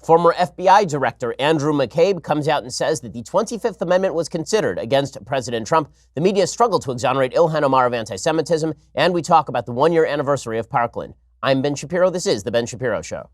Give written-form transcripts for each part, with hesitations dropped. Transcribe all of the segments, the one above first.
Former FBI Director Andrew McCabe comes out and says that the 25th Amendment was considered against President Trump. The media struggled to exonerate Ilhan Omar of anti-Semitism, and we talk about the one-year anniversary of Parkland. I'm Ben Shapiro. This is The Ben Shapiro Show.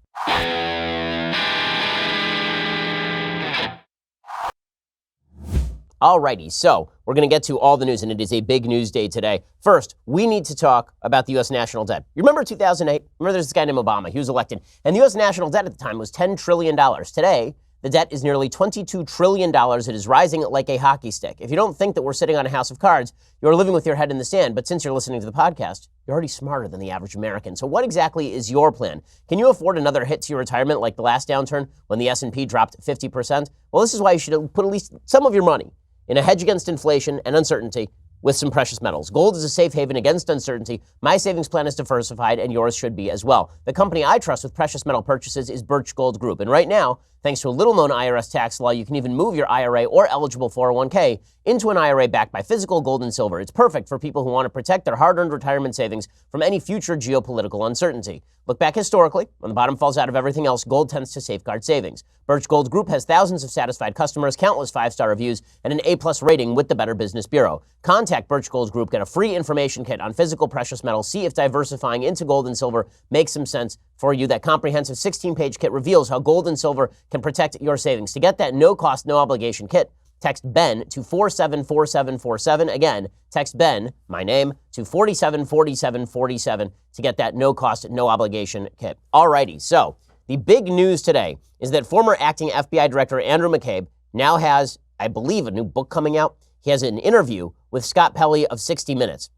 Alrighty, so we're going to get to all the news, and it is a big news day today. First, we need to talk about the U.S. national debt. You remember 2008? Remember there's this guy named Obama. He was elected, and the U.S. national debt at the time was $10 trillion. Today, the debt is nearly $22 trillion. It is rising like a hockey stick. If you don't think that we're sitting on a house of cards, you're living with your head in the sand. But since you're listening to the podcast, you're already smarter than the average American. So what exactly is your plan? Can you afford another hit to your retirement like the last downturn when the S&P dropped 50%? Well, this is why you should put at least some of your money in a hedge against inflation and uncertainty with some precious metals. Gold is a safe haven against uncertainty. My savings plan is diversified, and yours should be as well. The company I trust with precious metal purchases is Birch Gold Group. And right now, thanks to a little-known IRS tax law, you can even move your IRA or eligible 401k into an IRA backed by physical gold and silver. It's perfect for people who want to protect their hard-earned retirement savings from any future geopolitical uncertainty. Look back historically. When the bottom falls out of everything else, gold tends to safeguard savings. Birch Gold Group has thousands of satisfied customers, countless 5-star reviews, and an A+ rating with the Better Business Bureau. Contact Birch Gold Group, get a free information kit on physical precious metals, see if diversifying into gold and silver makes some sense for you. That comprehensive 16-page kit reveals how gold and silver can protect your savings. To get that no-cost, no-obligation kit, text BEN to 474747. Again, text BEN, my name, to 474747 to get that no-cost, no-obligation kit. Alrighty, so the big news today is that former acting FBI Director Andrew McCabe now has, I believe, a new book coming out. He has an interview with Scott Pelley of 60 Minutes.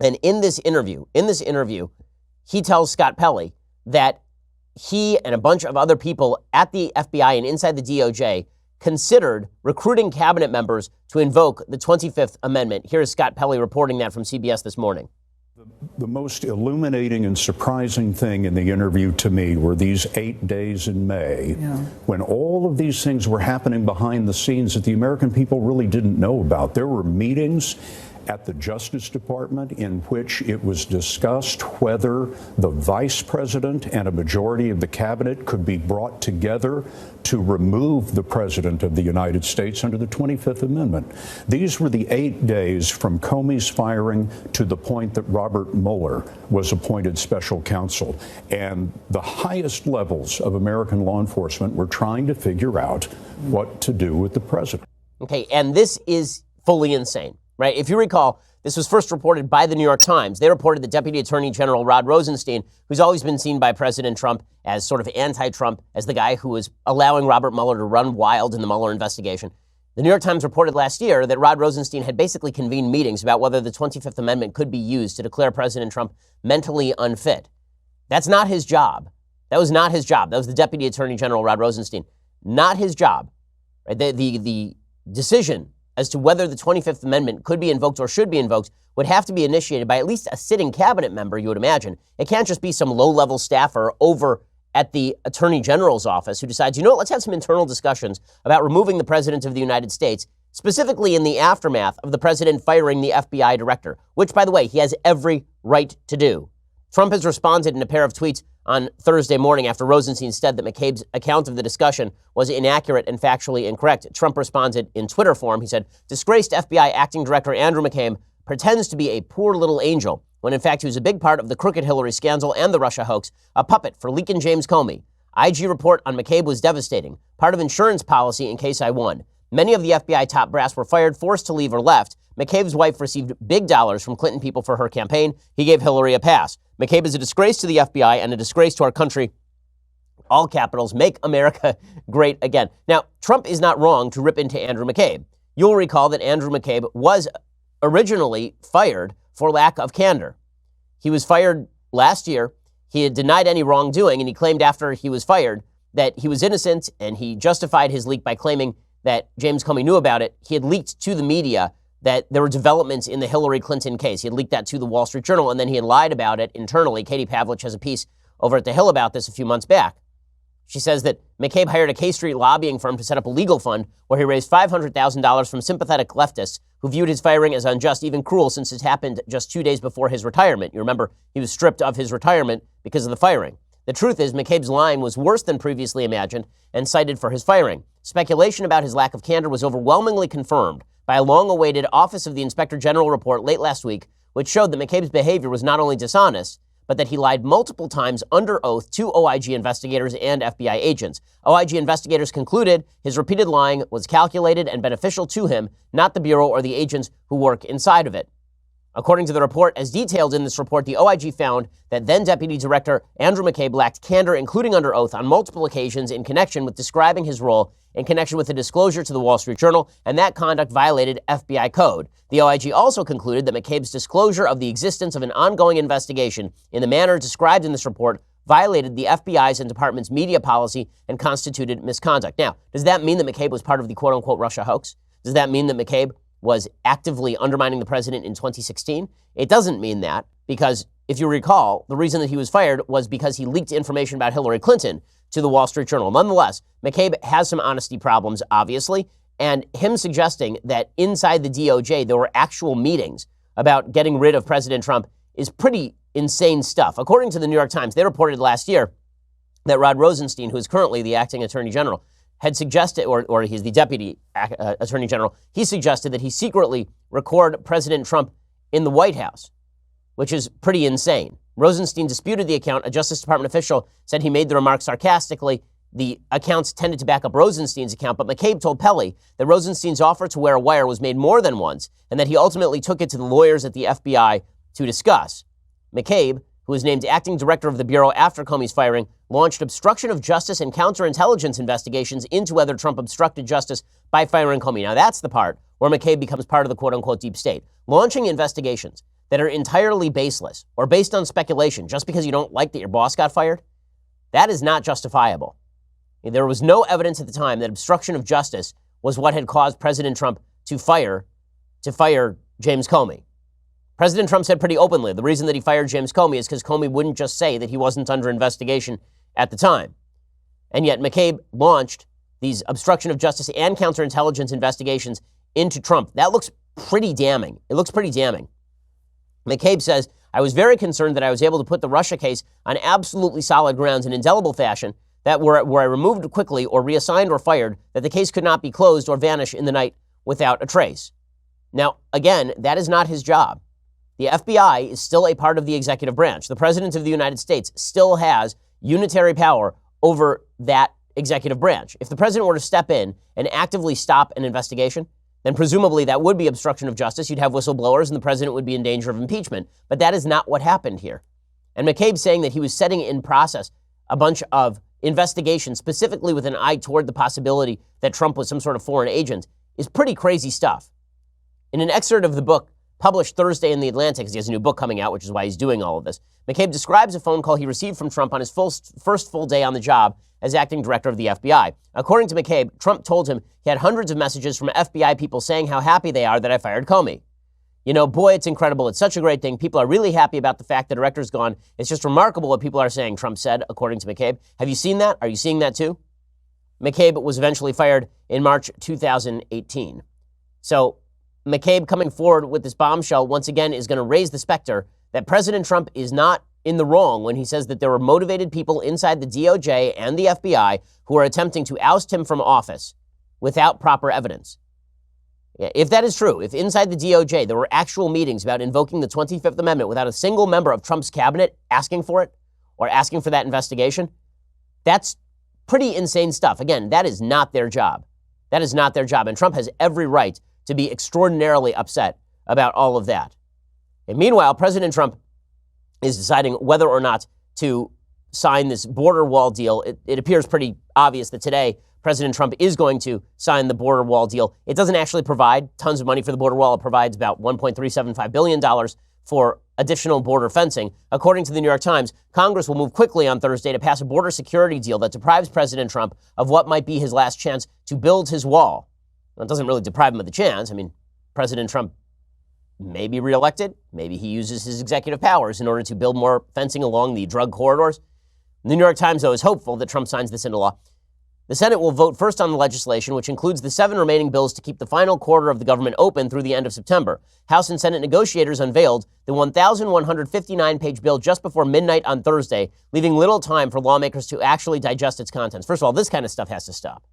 And in this interview, he tells Scott Pelley that he and a bunch of other people at the FBI and inside the DOJ considered recruiting cabinet members to invoke the 25th Amendment. Here is Scott Pelley reporting that from CBS this morning. The most illuminating and surprising thing in the interview to me were these 8 days in May when all of these things were happening behind the scenes that the American people really didn't know about. There were meetings at the Justice Department in which it was discussed whether the vice president and a majority of the cabinet could be brought together to remove the president of the United States under the 25th Amendment. These were the 8 days from Comey's firing to the point that Robert Mueller was appointed special counsel. And the highest levels of American law enforcement were trying to figure out what to do with the president. Okay, and this is fully insane. Right? If you recall, this was first reported by the New York Times. They reported that Deputy Attorney General Rod Rosenstein, who's always been seen by President Trump as sort of anti-Trump, as the guy who was allowing Robert Mueller to run wild in the Mueller investigation. The New York Times reported last year that Rod Rosenstein had basically convened meetings about whether the 25th Amendment could be used to declare President Trump mentally unfit. That's not his job. That was not his job. That was the Deputy Attorney General Rod Rosenstein. Not his job. Right? The decision as to whether the 25th Amendment could be invoked or should be invoked would have to be initiated by at least a sitting cabinet member, you would imagine. It can't just be some low-level staffer over at the Attorney General's office who decides, you know what, let's have some internal discussions about removing the President of the United States, specifically in the aftermath of the President firing the FBI director, which, by the way, he has every right to do. Trump has responded in a pair of tweets on Thursday morning after Rosenstein said that McCabe's account of the discussion was inaccurate and factually incorrect. Trump responded in Twitter form. He said, disgraced FBI acting director Andrew McCabe pretends to be a poor little angel, when in fact he was a big part of the crooked Hillary scandal and the Russia hoax, a puppet for leaking James Comey. IG report on McCabe was devastating, part of insurance policy in case I won. Many of the FBI top brass were fired, forced to leave, or left. McCabe's wife received big dollars from Clinton people for her campaign. He gave Hillary a pass. McCabe is a disgrace to the FBI and a disgrace to our country. All capitals, make America great again. Now, Trump is not wrong to rip into Andrew McCabe. You'll recall that Andrew McCabe was originally fired for lack of candor. He was fired last year. He had denied any wrongdoing, and he claimed after he was fired that he was innocent, and he justified his leak by claiming that James Comey knew about it. He had leaked to the media that there were developments in the Hillary Clinton case. He had leaked that to the Wall Street Journal, and then he had lied about it internally. Katie Pavlich has a piece over at The Hill about this a few months back. She says that McCabe hired a K Street lobbying firm to set up a legal fund where he raised $500,000 from sympathetic leftists who viewed his firing as unjust, even cruel, since it happened just 2 days before his retirement. You remember he was stripped of his retirement because of the firing. The truth is, McCabe's lying was worse than previously imagined and cited for his firing. Speculation about his lack of candor was overwhelmingly confirmed by a long-awaited Office of the Inspector General report late last week, which showed that McCabe's behavior was not only dishonest, but that he lied multiple times under oath to OIG investigators and FBI agents. OIG investigators concluded his repeated lying was calculated and beneficial to him, not the Bureau or the agents who work inside of it. According to the report, as detailed in this report, the OIG found that then Deputy Director Andrew McCabe lacked candor, including under oath, on multiple occasions in connection with describing his role in connection with a disclosure to the Wall Street Journal, and that conduct violated FBI code. The OIG also concluded that McCabe's disclosure of the existence of an ongoing investigation in the manner described in this report violated the FBI's and department's media policy and constituted misconduct. Now, does that mean that McCabe was part of the quote-unquote Russia hoax? Does that mean that McCabe was actively undermining the president in 2016? It doesn't mean that, because if you recall, the reason that he was fired was because he leaked information about Hillary Clinton to the Wall Street Journal. Nonetheless, McCabe has some honesty problems, obviously, and him suggesting that inside the DOJ there were actual meetings about getting rid of President Trump is pretty insane stuff. According to the New York Times, they reported last year that Rod Rosenstein, who is currently the acting attorney general, had suggested, or he's the deputy attorney general, he suggested that he secretly record President Trump in the White House, which is pretty insane. Rosenstein disputed the account. A Justice Department official said he made the remarks sarcastically. The accounts tended to back up Rosenstein's account, but McCabe told Pelley that Rosenstein's offer to wear a wire was made more than once, and that he ultimately took it to the lawyers at the FBI to discuss. McCabe, who was named acting director of the Bureau after Comey's firing, launched obstruction of justice and counterintelligence investigations into whether Trump obstructed justice by firing Comey. Now, that's the part where McCabe becomes part of the quote-unquote deep state. Launching investigations that are entirely baseless or based on speculation just because you don't like that your boss got fired, that is not justifiable. There was no evidence at the time that obstruction of justice was what had caused President Trump to fire James Comey. President Trump said pretty openly the reason that he fired James Comey is because Comey wouldn't just say that he wasn't under investigation at the time. And yet McCabe launched these obstruction of justice and counterintelligence investigations into Trump. That looks pretty damning. It looks pretty damning. McCabe says, I was very concerned that I was able to put the Russia case on absolutely solid grounds in indelible fashion, that were I removed quickly or reassigned or fired, that the case could not be closed or vanish in the night without a trace. Now, again, that is not his job. The FBI is still a part of the executive branch. The President of the United States still has unitary power over that executive branch. If the president were to step in and actively stop an investigation, then presumably that would be obstruction of justice. You'd have whistleblowers and the president would be in danger of impeachment. But that is not what happened here. And McCabe saying that he was setting in process a bunch of investigations specifically with an eye toward the possibility that Trump was some sort of foreign agent is pretty crazy stuff. In an excerpt of the book published Thursday in The Atlantic, because he has a new book coming out, which is why he's doing all of this, McCabe describes a phone call he received from Trump on his first full day on the job as acting director of the FBI. According to McCabe, Trump told him he had hundreds of messages from FBI people saying how happy they are that I fired Comey. You know, boy, it's incredible. It's such a great thing. People are really happy about the fact the director's gone. It's just remarkable what people are saying, Trump said, according to McCabe. Have you seen that? Are you seeing that too? McCabe was eventually fired in March 2018. So McCabe coming forward with this bombshell once again is going to raise the specter that President Trump is not in the wrong when he says that there were motivated people inside the DOJ and the FBI who are attempting to oust him from office without proper evidence. If that is true, if inside the DOJ there were actual meetings about invoking the 25th Amendment without a single member of Trump's cabinet asking for it or asking for that investigation, that's pretty insane stuff. Again, that is not their job. That is not their job. And Trump has every right to be extraordinarily upset about all of that. And meanwhile, President Trump is deciding whether or not to sign this border wall deal. It appears pretty obvious that today President Trump is going to sign the border wall deal. It doesn't actually provide tons of money for the border wall. It provides about $1.375 billion for additional border fencing. According to the New York Times, Congress will move quickly on Thursday to pass a border security deal that deprives President Trump of what might be his last chance to build his wall. Well, it doesn't really deprive him of the chance. I mean, President Trump may be reelected. Maybe he uses his executive powers in order to build more fencing along the drug corridors. The New York Times, though, is hopeful that Trump signs this into law. The Senate will vote first on the legislation, which includes the 7 remaining bills to keep the final quarter of the government open through the end of September. House and Senate negotiators unveiled the 1,159-page bill just before midnight on Thursday, leaving little time for lawmakers to actually digest its contents. First of all, this kind of stuff has to stop.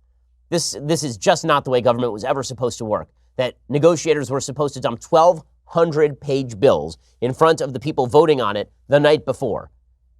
This is just not the way government was ever supposed to work, that negotiators were supposed to dump 1,200-page bills in front of the people voting on it the night before.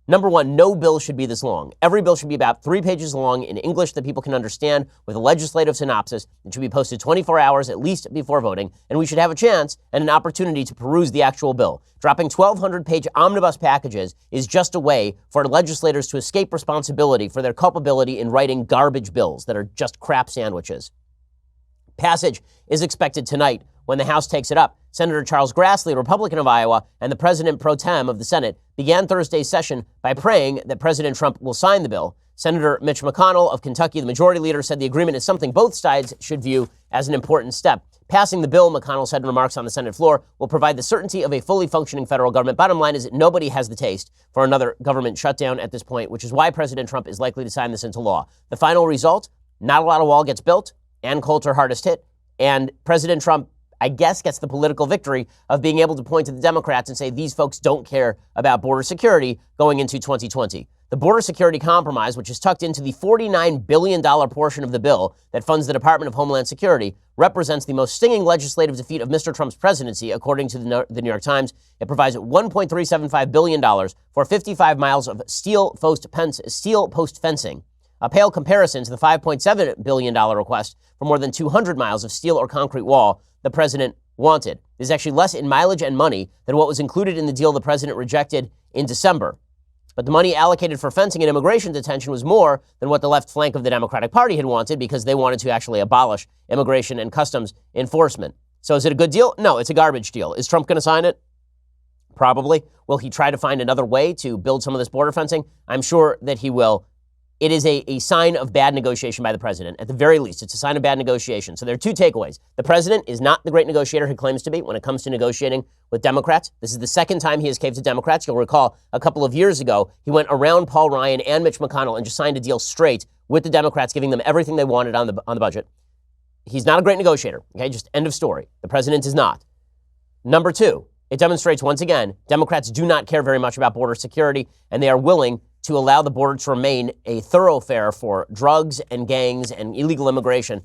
Number one, no bill should be this long. Every bill should be about 3 pages long in English that people can understand with a legislative synopsis. It should be posted 24 hours at least before voting, and we should have a chance and an opportunity to peruse the actual bill. Dropping 1,200-page omnibus packages is just a way for legislators to escape responsibility for their culpability in writing garbage bills that are just crap sandwiches. Passage is expected tonight when the House takes it up. Senator Charles Grassley, Republican of Iowa, and the President pro tem of the Senate began Thursday's session by praying that President Trump will sign the bill. Senator Mitch McConnell of Kentucky, the majority leader, said the agreement is something both sides should view as an important step. Passing the bill, McConnell said in remarks on the Senate floor, will provide the certainty of a fully functioning federal government. Bottom line is that nobody has the taste for another government shutdown at this point, which is why President Trump is likely to sign this into law. The final result, not a lot of wall gets built. Ann Coulter hardest hit. And President Trump, I guess, gets the political victory of being able to point to the Democrats and say these folks don't care about border security going into 2020. The border security compromise, which is tucked into the $49 billion portion of the bill that funds the Department of Homeland Security, represents the most stinging legislative defeat of Mr. Trump's presidency, according to the New York Times. It provides $1.375 billion for 55 miles of steel post fencing, a pale comparison to the $5.7 billion request for more than 200 miles of steel or concrete wall the president wanted. This is actually less in mileage and money than what was included in the deal the president rejected in December. But the money allocated for fencing and immigration detention was more than what the left flank of the Democratic Party had wanted, because they wanted to actually abolish immigration and customs enforcement. So is it a good deal? No, it's a garbage deal. Is Trump going to sign it? Probably. Will he try to find another way to build some of this border fencing? I'm sure that he will. It is a sign of bad negotiation by the president. At the very least, it's a sign of bad negotiation. So there are two takeaways. The president is not the great negotiator he claims to be when it comes to negotiating with Democrats. This is the second time he has caved to Democrats. You'll recall a couple of years ago, he went around Paul Ryan and Mitch McConnell and just signed a deal straight with the Democrats, giving them everything they wanted on the budget. He's not a great negotiator. Okay, just end of story. The president is not. Number two, it demonstrates once again, Democrats do not care very much about border security, and they are willing to allow the border to remain a thoroughfare for drugs and gangs and illegal immigration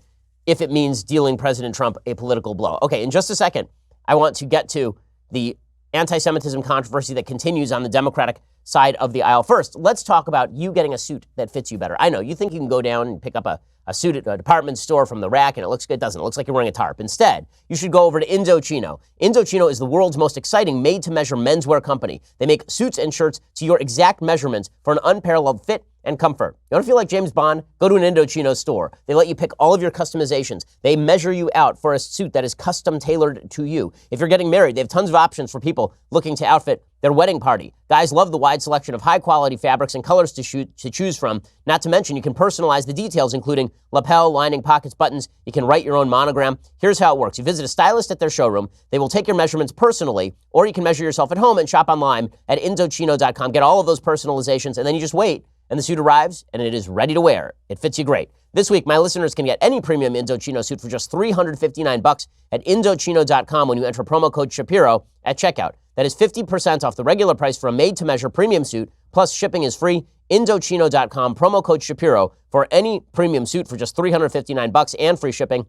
if it means dealing President Trump a political blow. Okay, in just a second, I want to get to the anti-Semitism controversy that continues on the Democratic side of the aisle. First, let's talk about you getting a suit that fits you better. I know, you think you can go down and pick up a suit at a department store from the rack and it looks good. It doesn't. It looks like you're wearing a tarp. Instead, you should go over to Indochino. Indochino is the world's most exciting made-to-measure menswear company. They make suits and shirts to your exact measurements for an unparalleled fit and comfort. You want to feel like James Bond? Go to an Indochino store. They let you pick all of your customizations. They measure you out for a suit that is custom tailored to you. If you're getting married, they have tons of options for people looking to outfit their wedding party. Guys love the wide selection of high-quality fabrics and colors to choose from. Not to mention, you can personalize the details, including lapel, lining, pockets, buttons. You can write your own monogram. Here's how it works. You visit a stylist at their showroom. They will take your measurements personally, or you can measure yourself at home and shop online at Indochino.com. Get all of those personalizations, and then you just wait, and the suit arrives, and it is ready to wear. It fits you great. This week, my listeners can get any premium Indochino suit for just $359 at Indochino.com when you enter promo code Shapiro at checkout. That is 50% off the regular price for a made-to-measure premium suit, plus shipping is free. Indochino.com, promo code Shapiro for any premium suit for just $359 and free shipping.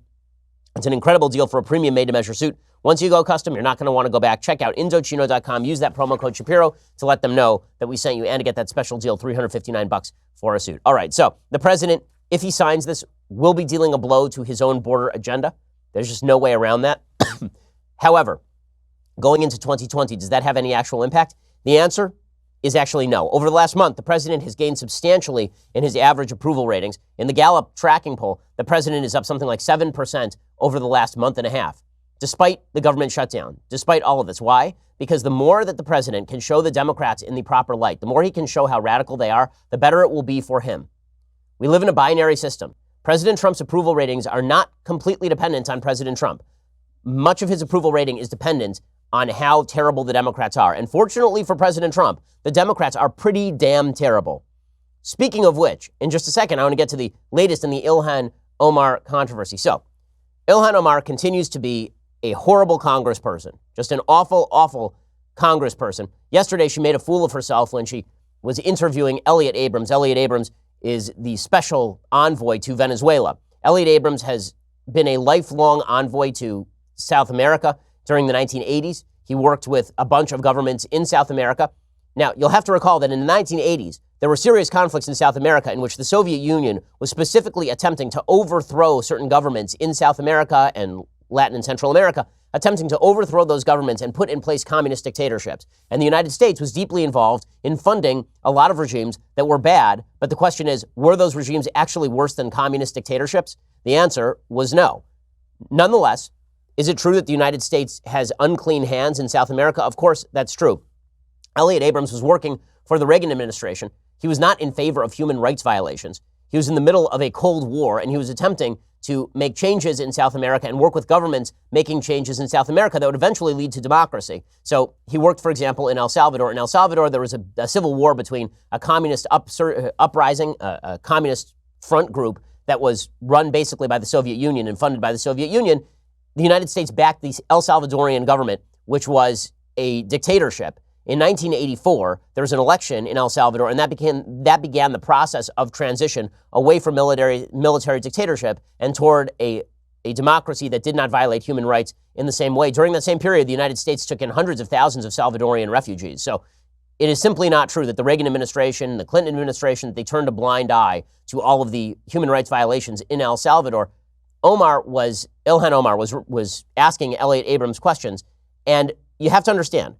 It's an incredible deal for a premium made-to-measure suit. Once you go custom, you're not going to want to go back. Check out Indochino.com. Use that promo code Shapiro to let them know that we sent you and to get that special deal, $359 for a suit. All right, so the president, if he signs this, will be dealing a blow to his own border agenda. There's just no way around that. However, going into 2020, does that have any actual impact? The answer is actually no. Over the last month, the president has gained substantially in his average approval ratings. In the Gallup tracking poll, the president is up something like 7% over the last month and a half, despite the government shutdown, despite all of this. Why? Because the more that the president can show the Democrats in the proper light, the more he can show how radical they are, the better it will be for him. We live in a binary system. President Trump's approval ratings are not completely dependent on President Trump. Much of his approval rating is dependent on how terrible the Democrats are. And fortunately for President Trump, the Democrats are pretty damn terrible. Speaking of which, in just a second, I want to get to the latest in the Ilhan Omar controversy. So, Ilhan Omar continues to be a horrible congressperson, just an awful, awful congressperson. Yesterday, she made a fool of herself when she was interviewing Elliott Abrams. Elliott Abrams is the special envoy to Venezuela. Elliott Abrams has been a lifelong envoy to South America during the 1980s. He worked with a bunch of governments in South America. Now, you'll have to recall that in the 1980s, there were serious conflicts in South America in which the Soviet Union was specifically attempting to overthrow certain governments in South America and Latin and Central America, attempting to overthrow those governments and put in place communist dictatorships. And the United States was deeply involved in funding a lot of regimes that were bad. But the question is, were those regimes actually worse than communist dictatorships? The answer was no. Nonetheless, is it true that the United States has unclean hands in South America? Of course, that's true. Elliott Abrams was working for the Reagan administration. He was not in favor of human rights violations. He was in the middle of a Cold War, and he was attempting to make changes in South America and work with governments making changes in South America that would eventually lead to democracy. So he worked, for example, in El Salvador. In El Salvador, there was a civil war between a communist uprising, a communist front group that was run basically by the Soviet Union and funded by the Soviet Union. The United States backed the El Salvadorian government, which was a dictatorship. In 1984, there was an election in El Salvador, and that began the process of transition away from military dictatorship and toward a democracy that did not violate human rights in the same way. During that same period, the United States took in hundreds of thousands of Salvadorian refugees. So it is simply not true that the Reagan administration, the Clinton administration, they turned a blind eye to all of the human rights violations in El Salvador. Ilhan Omar was asking Elliott Abrams questions, and you have to understand,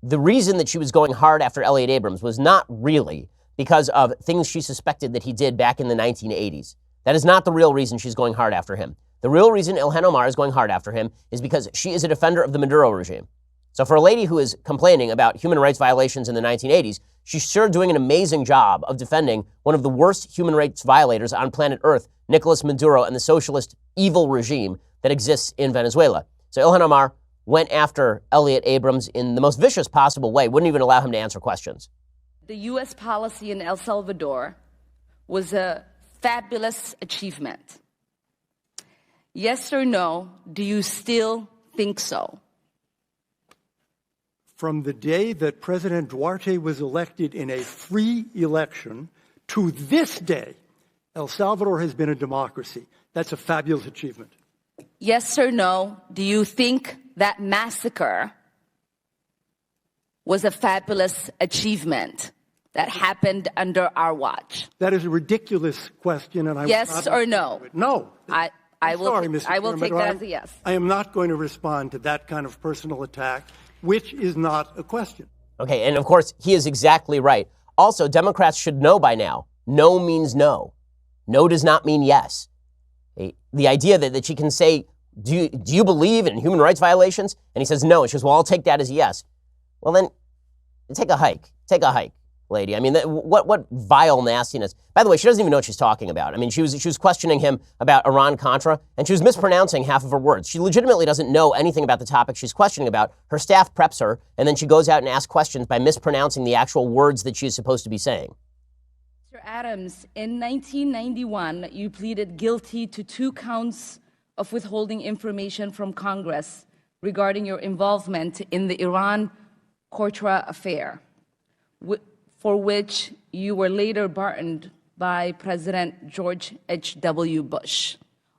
the reason that she was going hard after Elliott Abrams was not really because of things she suspected that he did back in the 1980s. That is not the real reason she's going hard after him. The real reason Ilhan Omar is going hard after him is because she is a defender of the Maduro regime. So for a lady who is complaining about human rights violations in the 1980s, she's sure doing an amazing job of defending one of the worst human rights violators on planet Earth, Nicolas Maduro, and the socialist evil regime that exists in Venezuela. So Ilhan Omar went after Elliott Abrams in the most vicious possible way, wouldn't even allow him to answer questions. The U.S. policy in El Salvador was a fabulous achievement. Yes or no, do you still think so? From the day that President Duarte was elected in a free election to this day, El Salvador has been a democracy. That's a fabulous achievement. Yes or no, do you think that massacre was a fabulous achievement that happened under our watch? That is a ridiculous question, and I yes or no? No. I will take that as a yes. I am not going to respond to that kind of personal attack, which is not a question. Okay, and of course, he is exactly right. Also, Democrats should know by now, no means no. No does not mean yes. The idea that she can say, do you believe in human rights violations? And he says no. And she says, well, I'll take that as a yes. Well, then take a hike. Take a hike, lady. I mean, what vile nastiness. By the way, she doesn't even know what she's talking about. I mean, she was questioning him about Iran-Contra, and she was mispronouncing half of her words. She legitimately doesn't know anything about the topic she's questioning about. Her staff preps her, and then she goes out and asks questions by mispronouncing the actual words that she is supposed to be saying. Mr. Adams, in 1991, you pleaded guilty to 2 counts of withholding information from Congress regarding your involvement in the Iran-Contra affair, for which you were later pardoned by President George H.W. Bush.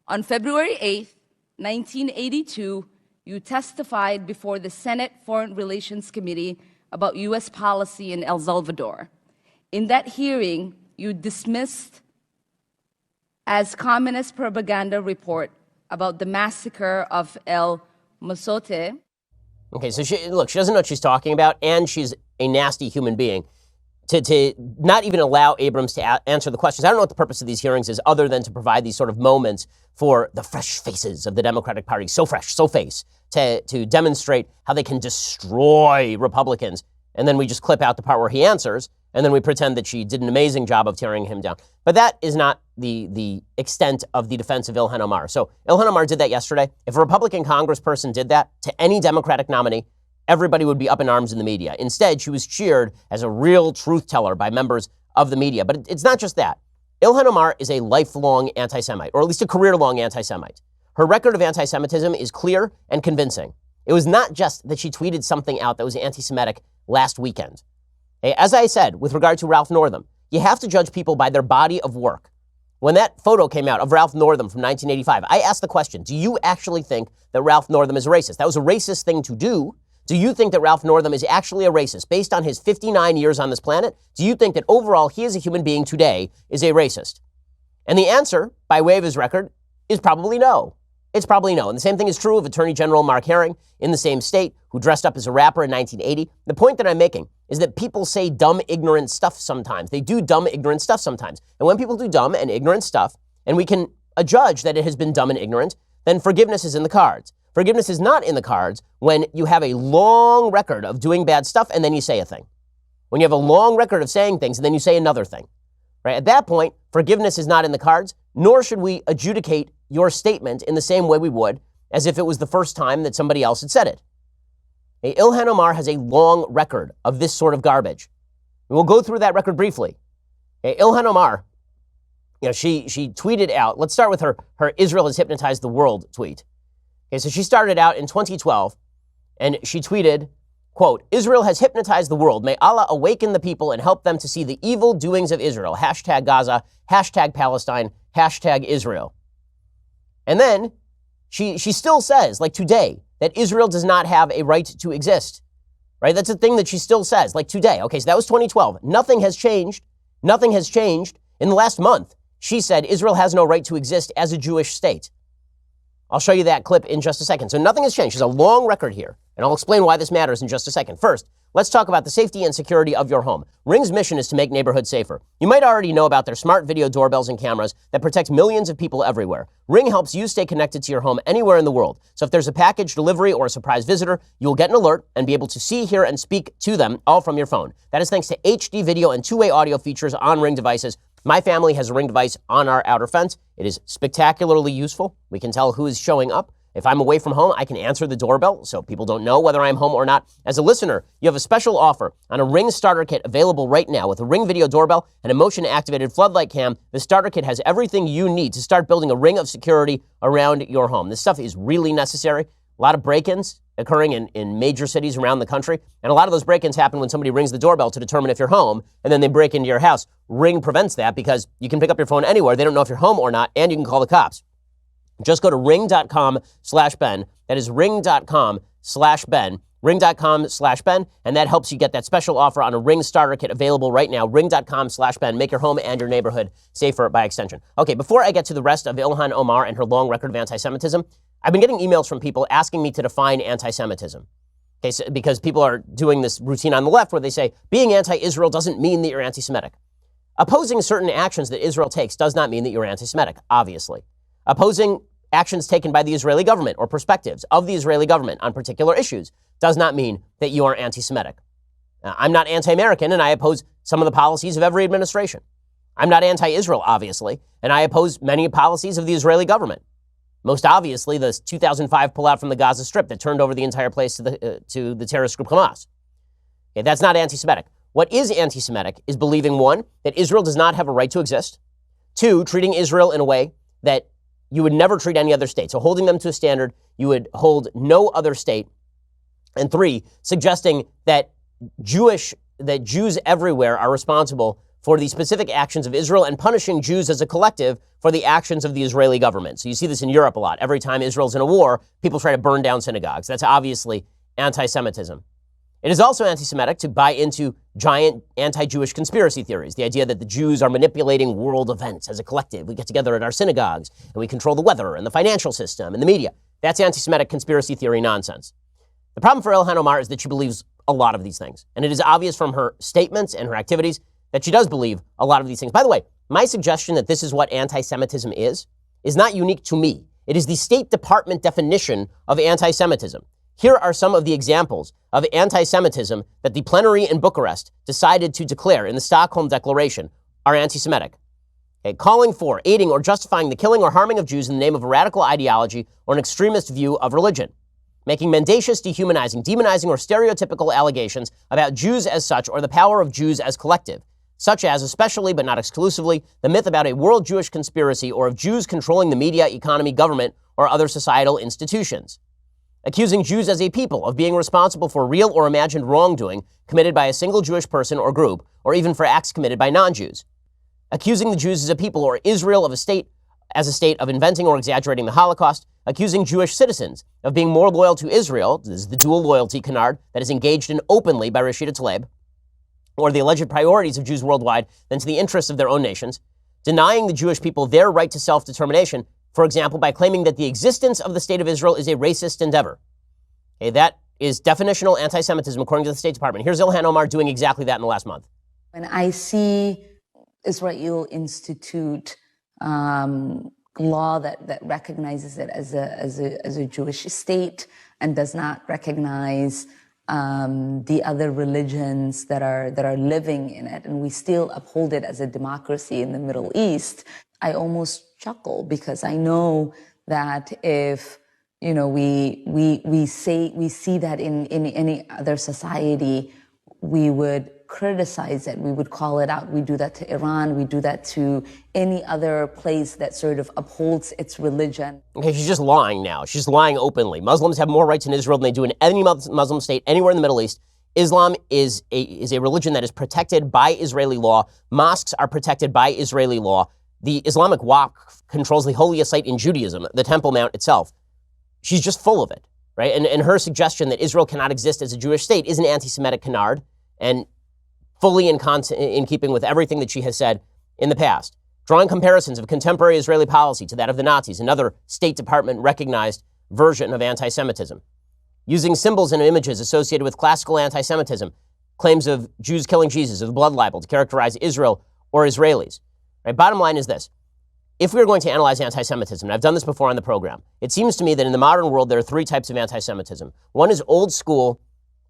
On February 8, 1982, you testified before the Senate Foreign Relations Committee about U.S. policy in El Salvador. In that hearing, you dismissed as communist propaganda report about the massacre of El Mozote. Okay, so she doesn't know what she's talking about, and she's a nasty human being. To not even allow Abrams to answer the questions. I don't know what the purpose of these hearings is other than to provide these sort of moments for the fresh faces of the Democratic Party, so fresh, so face, to demonstrate how they can destroy Republicans. And then we just clip out the part where he answers, and then we pretend that she did an amazing job of tearing him down. But that is not the extent of the defense of Ilhan Omar. So Ilhan Omar did that yesterday. If a Republican congressperson did that to any Democratic nominee, everybody would be up in arms in the media. Instead, she was cheered as a real truth teller by members of the media. But it's not just that. Ilhan Omar is a lifelong anti-Semite, or at least a career-long anti-Semite. Her record of anti-Semitism is clear and convincing. It was not just that she tweeted something out that was anti-Semitic last weekend. As I said, with regard to Ralph Northam, you have to judge people by their body of work. When that photo came out of Ralph Northam from 1985, I asked the question, do you actually think that Ralph Northam is a racist? That was a racist thing to do. Do you think that Ralph Northam is actually a racist based on his 59 years on this planet? Do you think that overall he as a human being today is a racist? And the answer, by way of his record, is probably no. It's probably no. And the same thing is true of Attorney General Mark Herring in the same state who dressed up as a rapper in 1980. The point that I'm making is that people say dumb, ignorant stuff sometimes. They do dumb, ignorant stuff sometimes. And when people do dumb and ignorant stuff, and we can adjudge that it has been dumb and ignorant, then forgiveness is in the cards. Forgiveness is not in the cards when you have a long record of doing bad stuff and then you say a thing. When you have a long record of saying things and then you say another thing. Right? At that point, forgiveness is not in the cards, nor should we adjudicate your statement in the same way we would as if it was the first time that somebody else had said it. Ilhan Omar has a long record of this sort of garbage. We'll go through that record briefly. Ilhan Omar, she tweeted out, let's start with her Israel has hypnotized the world tweet. So she started out in 2012 and she tweeted, quote, Israel has hypnotized the world. May Allah awaken the people and help them to see the evil doings of Israel. Hashtag Gaza, hashtag Palestine, hashtag Israel. And then she still says, like today, that Israel does not have a right to exist, right? That's a thing that she still says, like today. Okay, so that was 2012. Nothing has changed. Nothing has changed. In the last month, she said Israel has no right to exist as a Jewish state. I'll show you that clip in just a second. So nothing has changed. There's a long record here, and I'll explain why this matters in just a second. First, let's talk about the safety and security of your home. Ring's mission is to make neighborhoods safer. You might already know about their smart video doorbells and cameras that protect millions of people everywhere. Ring helps you stay connected to your home anywhere in the world. So if there's a package delivery or a surprise visitor, you will get an alert and be able to see, hear, and speak to them all from your phone. That is thanks to HD video and two-way audio features on Ring devices. My family has a Ring device on our outer fence. It is spectacularly useful. We can tell who is showing up. If I'm away from home, I can answer the doorbell so people don't know whether I'm home or not. As a listener, you have a special offer on a Ring starter kit available right now with a Ring video doorbell and a motion-activated floodlight cam. The starter kit has everything you need to start building a ring of security around your home. This stuff is really necessary. A lot of break-ins occurring in major cities around the country. And a lot of those break-ins happen when somebody rings the doorbell to determine if you're home, and then they break into your house. Ring prevents that because you can pick up your phone anywhere. They don't know if you're home or not, and you can call the cops. Just go to ring.com/Ben. That is ring.com/Ben. Ring.com/Ben, and that helps you get that special offer on a Ring starter kit available right now. Ring.com/Ben. Make your home and your neighborhood safer by extension. Okay, before I get to the rest of Ilhan Omar and her long record of anti-Semitism, I've been getting emails from people asking me to define anti-Semitism. Okay, so, because people are doing this routine on the left where they say being anti-Israel doesn't mean that you're anti-Semitic. Opposing certain actions that Israel takes does not mean that you're anti-Semitic, obviously. Opposing actions taken by the Israeli government or perspectives of the Israeli government on particular issues does not mean that you are anti-Semitic. I'm not anti-American, and I oppose some of the policies of every administration. I'm not anti-Israel, obviously, and I oppose many policies of the Israeli government. Most obviously, the 2005 pullout from the Gaza Strip that turned over the entire place to the terrorist group Hamas. Okay, that's not anti-Semitic. What is anti-Semitic is believing, one, that Israel does not have a right to exist. Two, treating Israel in a way that you would never treat any other state. So holding them to a standard you would hold no other state. And three, suggesting that Jews everywhere are responsible for the specific actions of Israel and punishing Jews as a collective for the actions of the Israeli government. So you see this in Europe a lot. Every time Israel's in a war, people try to burn down synagogues. That's obviously anti-Semitism. It is also anti-Semitic to buy into giant anti-Jewish conspiracy theories. The idea that the Jews are manipulating world events as a collective. We get together at our synagogues and we control the weather and the financial system and the media. That's anti-Semitic conspiracy theory nonsense. The problem for Ilhan Omar is that she believes a lot of these things. And it is obvious from her statements and her activities that she does believe a lot of these things. By the way, my suggestion that this is what anti-Semitism is not unique to me. It is the State Department definition of anti-Semitism. Here are some of the examples of anti-Semitism that the plenary in Bucharest decided to declare in the Stockholm Declaration are anti-Semitic. Okay, calling for, aiding, or justifying the killing or harming of Jews in the name of a radical ideology or an extremist view of religion. Making mendacious, dehumanizing, demonizing, or stereotypical allegations about Jews as such or the power of Jews as collective. such as, especially but not exclusively, the myth about a world Jewish conspiracy or of Jews controlling the media, economy, government, or other societal institutions. Accusing Jews as a people of being responsible for real or imagined wrongdoing committed by a single Jewish person or group, or even for acts committed by non-Jews. Accusing the Jews as a people or Israel as a state of inventing or exaggerating the Holocaust. Accusing Jewish citizens of being more loyal to Israel, this is the dual loyalty canard that is engaged in openly by Rashida Tlaib, or the alleged priorities of Jews worldwide than to the interests of their own nations. Denying the Jewish people their right to self-determination, for example, by claiming that the existence of the state of Israel is a racist endeavor. Okay, that is definitional anti-Semitism according to the State Department. Here's Ilhan Omar doing exactly that in the last month. When I see Israel institute law that recognizes it as a Jewish state and does not recognize the other religions that are living in it, and we still uphold it as a democracy in the Middle East, I almost chuckle, because I know that if we see that in any other society, we would criticize it, we would call it out. We do that to Iran, we do that to any other place that sort of upholds its religion. Okay, she's just lying now. She's lying openly. Muslims have more rights in Israel than they do in any Muslim state anywhere in the Middle East. Islam is a religion that is protected by Israeli law. Mosques are protected by Israeli law. The Islamic Waqf controls the holiest site in Judaism, the Temple Mount itself. She's just full of it, right? And her suggestion that Israel cannot exist as a Jewish state is an anti-Semitic canard, and fully in keeping with everything that she has said in the past. Drawing comparisons of contemporary Israeli policy to that of the Nazis, another State Department recognized version of anti-Semitism. Using symbols and images associated with classical anti-Semitism, claims of Jews killing Jesus, of the blood libel to characterize Israel or Israelis. Right? Bottom line is this. If we're going to analyze anti-Semitism, and I've done this before on the program, it seems to me that in the modern world there are three types of anti-Semitism. One is old school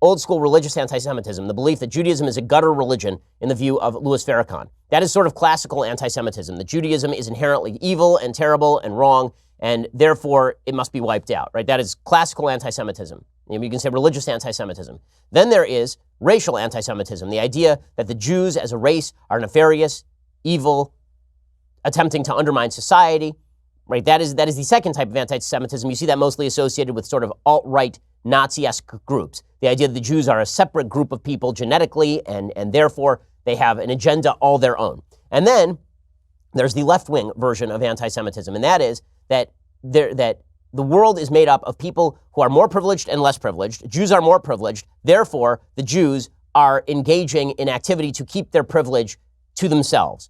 religious anti-Semitism, the belief that Judaism is a gutter religion in the view of Louis Farrakhan. That is sort of classical anti-Semitism, that Judaism is inherently evil and terrible and wrong, and therefore it must be wiped out, right? That is classical anti-Semitism. You can say religious anti-Semitism. Then there is racial anti-Semitism, the idea that the Jews as a race are nefarious, evil, attempting to undermine society, right? That is the second type of anti-Semitism. You see that mostly associated with sort of alt-right Nazi-esque groups. The idea that the Jews are a separate group of people genetically, and therefore they have an agenda all their own. And then there's the left-wing version of anti-Semitism, and that is that the world is made up of people who are more privileged and less privileged. Jews are more privileged. Therefore, the Jews are engaging in activity to keep their privilege to themselves.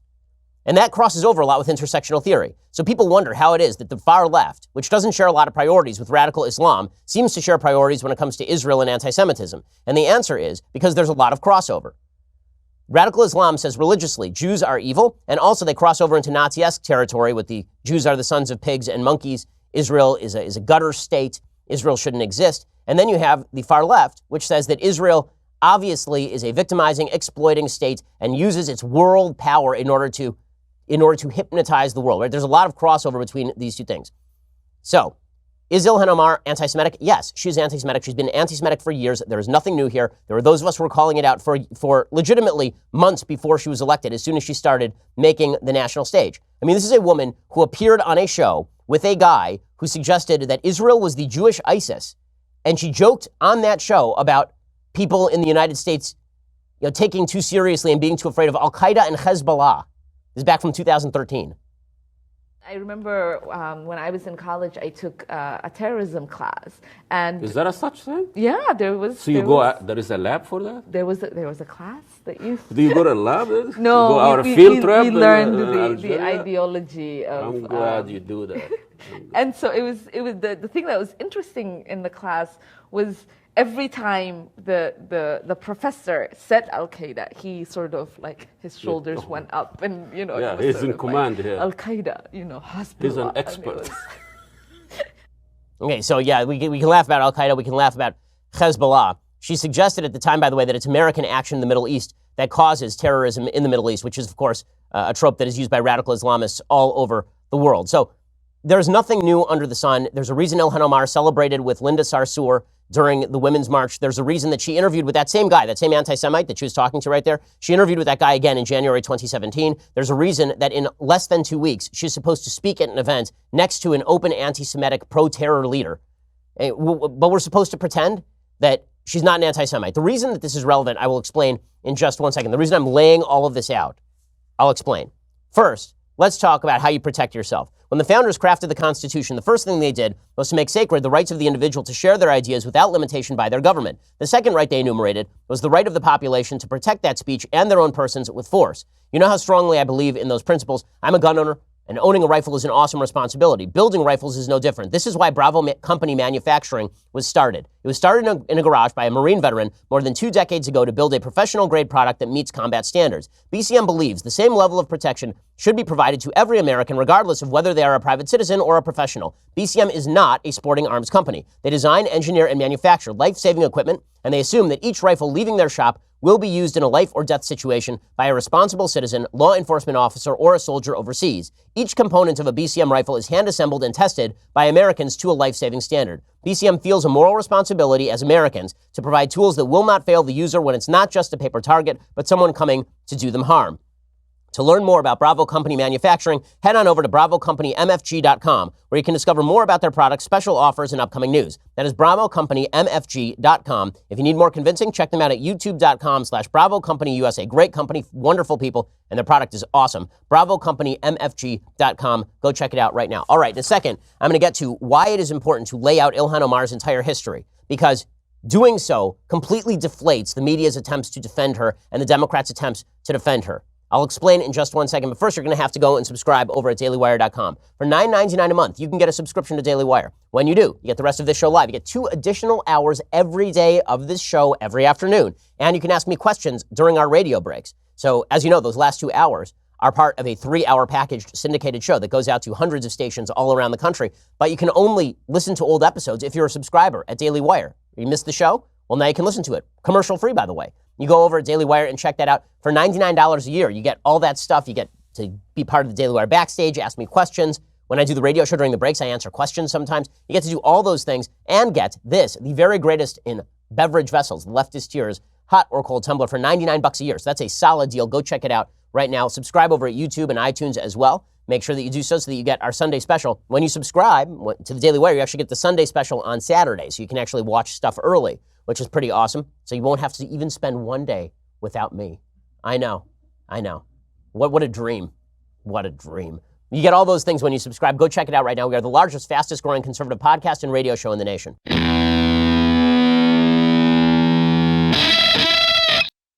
And that crosses over a lot with intersectional theory. So people wonder how it is that the far left, which doesn't share a lot of priorities with radical Islam, seems to share priorities when it comes to Israel and anti-Semitism. And the answer is because there's a lot of crossover. Radical Islam says religiously Jews are evil, and also they cross over into Nazi-esque territory with the Jews are the sons of pigs and monkeys. Israel is a gutter state. Israel shouldn't exist. And then you have the far left, which says that Israel obviously is a victimizing, exploiting state and uses its world power in order to hypnotize the world, right? There's a lot of crossover between these two things. So, is Ilhan Omar anti-Semitic? Yes, she's anti-Semitic. She's been anti-Semitic for years. There is nothing new here. There were those of us who were calling it out for legitimately months before she was elected, as soon as she started making the national stage. I mean, this is a woman who appeared on a show with a guy who suggested that Israel was the Jewish ISIS. And she joked on that show about people in the United States, taking too seriously and being too afraid of Al-Qaeda and Hezbollah. This is back from 2013. I remember when I was in college, I took a terrorism class, and is that a such thing? Yeah, there was. So there is a lab for that? There was a class that you. Do you go to a lab? No, go out a field trip. We learned the ideology of. I'm glad you do that. And so it was the thing that was interesting in the class was every time the professor said Al-Qaeda, he sort of like his shoulders went up, and yeah, he's in command here. Al-Qaeda, Hezbollah. He's an expert. Okay, so yeah, we can laugh about Al-Qaeda, we can laugh about Hezbollah. She suggested at the time, by the way, that it's American action in the Middle East that causes terrorism in the Middle East, which is, of course, a trope that is used by radical Islamists all over the world. So there's nothing new under the sun. There's a reason Ilhan Omar celebrated with Linda Sarsour during the Women's March. There's a reason that she interviewed with that same guy, that same anti-Semite that she was talking to right there. She interviewed with that guy again in January 2017. There's a reason that in less than 2 weeks, she's supposed to speak at an event next to an open anti-Semitic pro-terror leader. But we're supposed to pretend that she's not an anti-Semite. The reason that this is relevant, I will explain in just 1 second. The reason I'm laying all of this out, I'll explain. First, let's talk about how you protect yourself. When the founders crafted the Constitution, the first thing they did was to make sacred the rights of the individual to share their ideas without limitation by their government. The second right they enumerated was the right of the population to protect that speech and their own persons with force. You know how strongly I believe in those principles. I'm a gun owner, and owning a rifle is an awesome responsibility. Building rifles is no different. This is why Bravo Company Manufacturing was started. It was started in a garage by a Marine veteran more than 2 decades ago to build a professional-grade product that meets combat standards. BCM believes the same level of protection should be provided to every American, regardless of whether they are a private citizen or a professional. BCM is not a sporting arms company. They design, engineer, and manufacture life-saving equipment, and they assume that each rifle leaving their shop will be used in a life or death situation by a responsible citizen, law enforcement officer, or a soldier overseas. Each component of a BCM rifle is hand-assembled and tested by Americans to a life-saving standard. BCM feels a moral responsibility as Americans to provide tools that will not fail the user when it's not just a paper target, but someone coming to do them harm. To learn more about Bravo Company Manufacturing, head on over to BravoCompanyMFG.com, where you can discover more about their products, special offers, and upcoming news. That is BravoCompanyMFG.com. If you need more convincing, check them out at YouTube.com/BravoCompanyUSA. Great company, wonderful people, and their product is awesome. BravoCompanyMFG.com. Go check it out right now. All right, in a second, I'm going to get to why it is important to lay out Ilhan Omar's entire history, because doing so completely deflates the media's attempts to defend her and the Democrats' attempts to defend her. I'll explain it in just 1 second, but first you're going to have to go and subscribe over at dailywire.com. For $9.99 a month, you can get a subscription to Daily Wire. When you do, you get the rest of this show live. You get 2 additional hours every day of this show every afternoon. And you can ask me questions during our radio breaks. So as you know, those last 2 hours are part of a 3-hour packaged syndicated show that goes out to hundreds of stations all around the country. But you can only listen to old episodes if you're a subscriber at Daily Wire. You missed the show? Well, now you can listen to it. Commercial free, by the way. You go over at Daily Wire and check that out. For $99 a year, you get all that stuff. You get to be part of the Daily Wire backstage, ask me questions. When I do the radio show during the breaks, I answer questions sometimes. You get to do all those things and get this, the very greatest in beverage vessels, leftist tears, hot or cold tumbler for $99 a year. So that's a solid deal. Go check it out right now. Subscribe over at YouTube and iTunes as well. Make sure that you do so that you get our Sunday special. When you subscribe to the Daily Wire, you actually get the Sunday special on Saturday, so you can actually watch stuff early, which is pretty awesome. So you won't have to even spend one day without me. I know. What a dream. What a dream. You get all those things when you subscribe. Go check it out right now. We are the largest, fastest growing conservative podcast and radio show in the nation.